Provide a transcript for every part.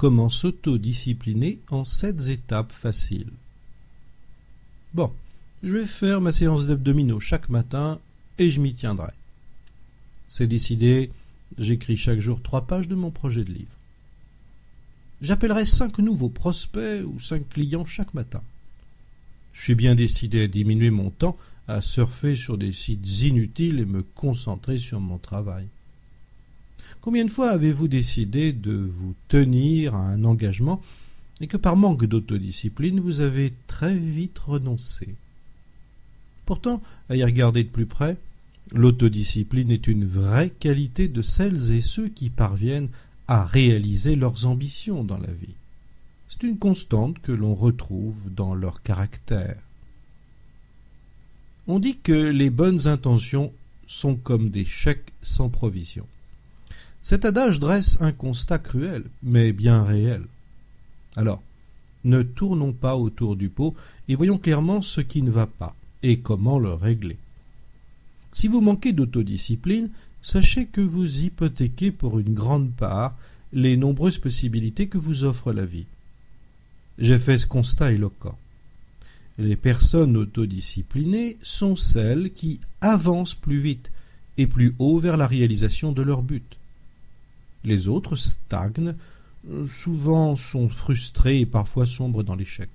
comment s'autodiscipliner en 7 étapes faciles. Bon, je vais faire ma séance d'abdominaux chaque matin et je m'y tiendrai. C'est décidé, j'écris chaque jour 3 pages de mon projet de livre. J'appellerai 5 nouveaux prospects ou 5 clients chaque matin. Je suis bien décidé à diminuer mon temps à surfer sur des sites inutiles et me concentrer sur mon travail. Combien de fois avez-vous décidé de vous tenir à un engagement et que par manque d'autodiscipline, vous avez très vite renoncé? Pourtant, à y regarder de plus près, l'autodiscipline est une vraie qualité de celles et ceux qui parviennent à réaliser leurs ambitions dans la vie. C'est une constante que l'on retrouve dans leur caractère. On dit que les bonnes intentions sont comme des chèques sans provision. Cet adage dresse un constat cruel, mais bien réel. Alors, ne tournons pas autour du pot et voyons clairement ce qui ne va pas et comment le régler. Si vous manquez d'autodiscipline, sachez que vous hypothéquez pour une grande part les nombreuses possibilités que vous offre la vie. J'ai fait ce constat éloquent. Les personnes autodisciplinées sont celles qui avancent plus vite et plus haut vers la réalisation de leur but. Les autres stagnent, souvent sont frustrés et parfois sombrent dans l'échec.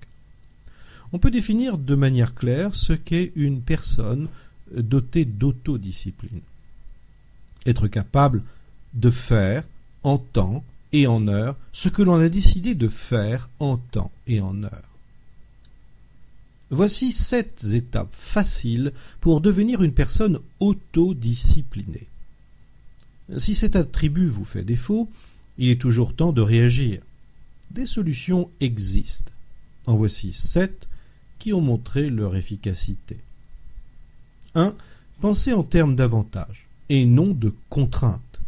On peut définir de manière claire ce qu'est une personne dotée d'autodiscipline. Être capable de faire en temps et en heure ce que l'on a décidé de faire en temps et en heure. Voici 7 étapes faciles pour devenir une personne autodisciplinée. Si cet attribut vous fait défaut, il est toujours temps de réagir. Des solutions existent. En voici 7 qui ont montré leur efficacité. 1. Pensez en termes d'avantages et non de contraintes.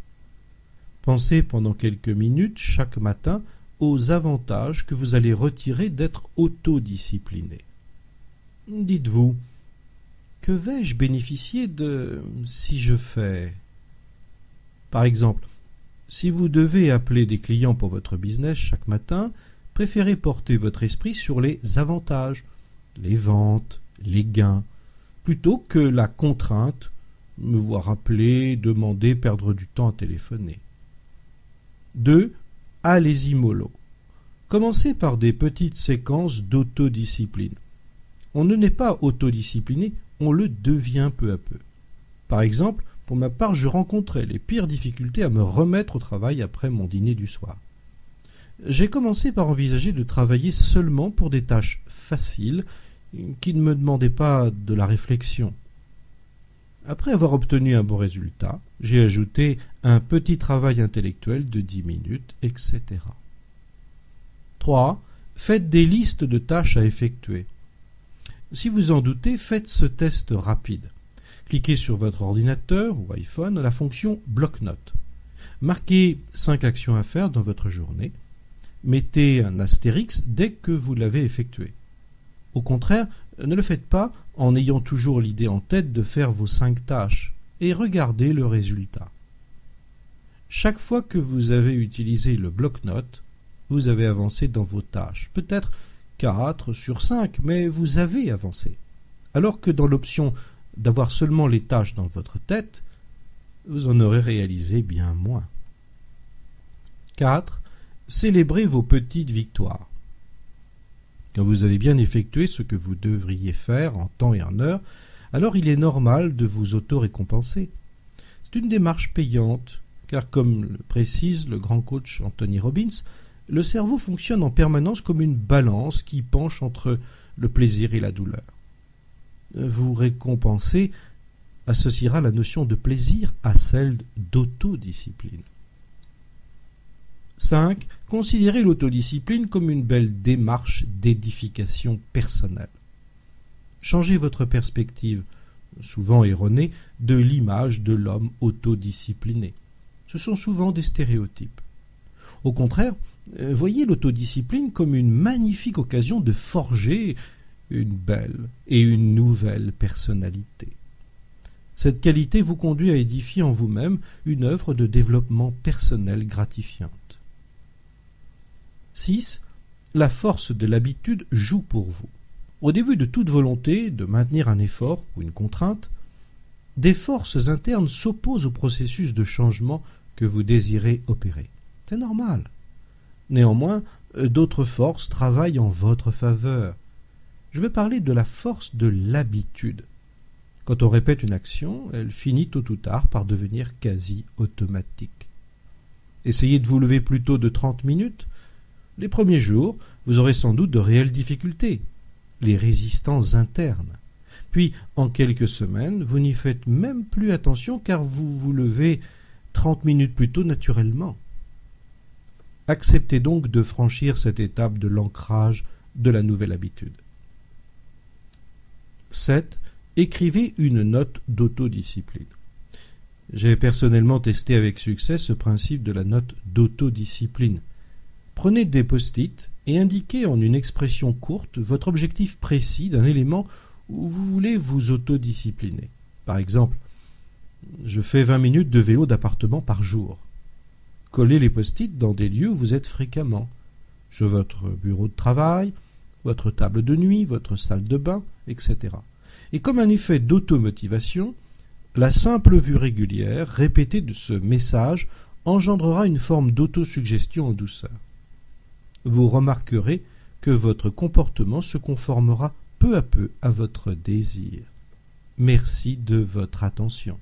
Pensez pendant quelques minutes chaque matin aux avantages que vous allez retirer d'être autodiscipliné. Dites-vous, que vais-je bénéficier de si je fais? Par exemple, si vous devez appeler des clients pour votre business chaque matin, préférez porter votre esprit sur les avantages, les ventes, les gains, plutôt que la contrainte, me voir appeler, demander, perdre du temps à téléphoner. 2. Allez-y mollo. Commencez par des petites séquences d'autodiscipline. On ne naît pas autodiscipliné, on le devient peu à peu. Par exemple, pour ma part, je rencontrais les pires difficultés à me remettre au travail après mon dîner du soir. J'ai commencé par envisager de travailler seulement pour des tâches faciles qui ne me demandaient pas de la réflexion. Après avoir obtenu un bon résultat, j'ai ajouté un petit travail intellectuel de 10 minutes, etc. 3. Faites des listes de tâches à effectuer. Si vous en doutez, faites ce test rapide. Cliquez sur votre ordinateur ou iPhone à la fonction bloc-notes. Marquez 5 actions à faire dans votre journée. Mettez un astérix dès que vous l'avez effectué. Au contraire, ne le faites pas en ayant toujours l'idée en tête de faire vos 5 tâches et regardez le résultat. Chaque fois que vous avez utilisé le bloc-notes, vous avez avancé dans vos tâches. Peut-être 4 sur 5, mais vous avez avancé. Alors que dans l'option d'avoir seulement les tâches dans votre tête, vous en aurez réalisé bien moins. 4. Célébrez vos petites victoires. Quand vous avez bien effectué ce que vous devriez faire en temps et en heure, alors il est normal de vous auto-récompenser. C'est une démarche payante, car comme le précise le grand coach Anthony Robbins, le cerveau fonctionne en permanence comme une balance qui penche entre le plaisir et la douleur. Vous récompenser associera la notion de plaisir à celle d'autodiscipline. 5. Considérez l'autodiscipline comme une belle démarche d'édification personnelle. Changez votre perspective, souvent erronée, de l'image de l'homme autodiscipliné. Ce sont souvent des stéréotypes. Au contraire, voyez l'autodiscipline comme une magnifique occasion de forger une belle et une nouvelle personnalité. Cette qualité vous conduit à édifier en vous-même une œuvre de développement personnel gratifiante. 6. La force de l'habitude joue pour vous. Au début de toute volonté de maintenir un effort ou une contrainte, des forces internes s'opposent au processus de changement que vous désirez opérer. C'est normal. Néanmoins, d'autres forces travaillent en votre faveur. Je veux parler de la force de l'habitude. Quand on répète une action, elle finit tôt ou tard par devenir quasi automatique. Essayez de vous lever plus tôt de 30 minutes. Les premiers jours, vous aurez sans doute de réelles difficultés, les résistances internes. Puis, en quelques semaines, vous n'y faites même plus attention car vous vous levez 30 minutes plus tôt naturellement. Acceptez donc de franchir cette étape de l'ancrage de la nouvelle habitude. 7. Écrivez une note d'autodiscipline. J'ai personnellement testé avec succès ce principe de la note d'autodiscipline. Prenez des post-it et indiquez en une expression courte votre objectif précis d'un élément où vous voulez vous autodiscipliner. Par exemple, je fais 20 minutes de vélo d'appartement par jour. Collez les post-it dans des lieux où vous êtes fréquemment, sur votre bureau de travail, votre table de nuit, votre salle de bain, etc. Et comme un effet d'automotivation, la simple vue régulière, répétée de ce message, engendrera une forme d'autosuggestion en douceur. Vous remarquerez que votre comportement se conformera peu à peu à votre désir. Merci de votre attention.